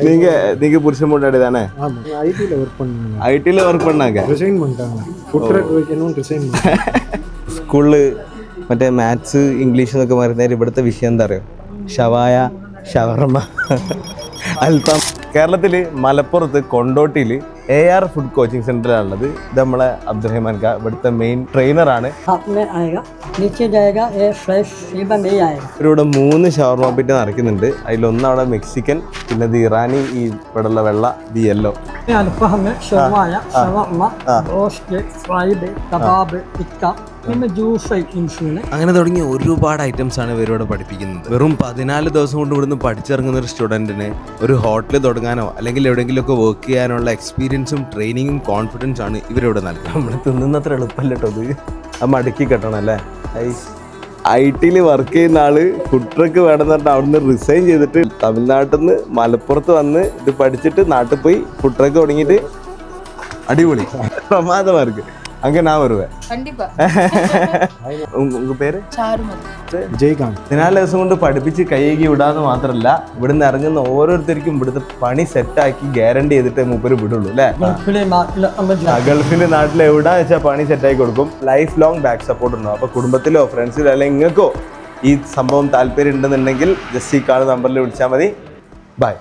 நீங்க புருஷன் முன்னாடி தானே ஐடில ஒர்க் பண்ணாங்க ரிசைன் பண்ணிட்டாங்க ஃபுட் ட்ரக் வைக்கணும் ரிசைன் സ്കൂളിൽ മറ്റേ മാത്സ് ഇംഗ്ലീഷ് എന്നൊക്കെ പറയുന്നതിന് ഇവിടുത്തെ വിഷയം എന്താ പറയുക ഷവായ ഷവർമ അൽഫാം കേരളത്തിൽ മലപ്പുറത്ത് കൊണ്ടോട്ടിയിൽ AR ഫുഡ് കോച്ചിങ് സെൻ്ററിലാണുള്ളത് ഇത് നമ്മളെ അബ്ദുറഹ്മാൻ ഖാൻ ഇവിടുത്തെ മെയിൻ ട്രെയിനറാണ് ഇവരിവിടെ 3 ഷവർമ പിറ്റ് നിറയ്ക്കുന്നുണ്ട് അതിലൊന്ന് അവിടെ മെക്സിക്കൻ പിന്നെ ഇത് ഇറാനി ഈ ഇവിടെയുള്ള വെള്ള ദി യെല്ലോ അങ്ങനെ തുടങ്ങി ഒരുപാട് ഐറ്റംസ് ആണ് ഇവരിവിടെ പഠിപ്പിക്കുന്നത് വെറും 14 ദിവസം കൊണ്ട് ഇവിടുന്ന് പഠിച്ചിറങ്ങുന്ന ഒരു സ്റ്റുഡൻറ്റിന് ഒരു ഹോട്ടൽ തുടങ്ങാനോ അല്ലെങ്കിൽ എവിടെയെങ്കിലുമൊക്കെ വർക്ക് ചെയ്യാനുള്ള എക്സ്പീരിയൻസും ട്രെയിനിങ്ങും കോൺഫിഡൻസ് ആണ് ഇവരിവിടെ നൽകുന്നത് നമ്മൾ തിന്നുന്നത്ര എളുപ്പമല്ല കേട്ടോ അത് ആ മടക്കി കെട്ടണം അല്ലേ IT വർക്ക് ചെയ്യുന്ന ആള് ഫുഡ് ട്രക്ക് വേണമെന്ന് പറഞ്ഞിട്ട് അവിടുന്ന് റിസൈൻ ചെയ്തിട്ട് തമിഴ്നാട്ടിൽ നിന്ന് മലപ്പുറത്ത് വന്ന് ഇത് പഠിച്ചിട്ട് നാട്ടിൽ പോയി ഫുഡ് ട്രക്ക് തുടങ്ങിയിട്ട് അടിപൊളി പ്രമാദമാർക്ക് அங்கே நான் வருவேன் கண்டிப்பா உங்க பேரு ജയ്കാന്ത് 14 ദിവസം കൊണ്ട് പഠിപ്പിച്ച് കൈകി വിടാന്ന് മാത്രമല്ല ഇവിടുന്ന് ഇറങ്ങുന്ന ഓരോരുത്തർക്കും ഇവിടുത്തെ പണി സെറ്റാക്കി ഗ്യാരണ്ടി ചെയ്തിട്ട് മൂപ്പര് വിടുള്ളൂ അല്ലേ ഗൾഫിന്റെ നാട്ടിൽ എവിടെ വെച്ചാൽ പണി സെറ്റാക്കി കൊടുക്കും ലൈഫ് ലോങ് ബാക്ക് സപ്പോർട്ട് ഉണ്ടാവും അപ്പൊ കുടുംബത്തിലോ ഫ്രണ്ട്സിലോ അല്ലെങ്കിൽ നിങ്ങൾക്കോ ഈ സംഭവം താല്പര്യം ഉണ്ടെന്നുണ്ടെങ്കിൽ ജസ്റ്റ് ഈ കാണുന്ന നമ്പറിൽ വിളിച്ചാൽ മതി ബൈ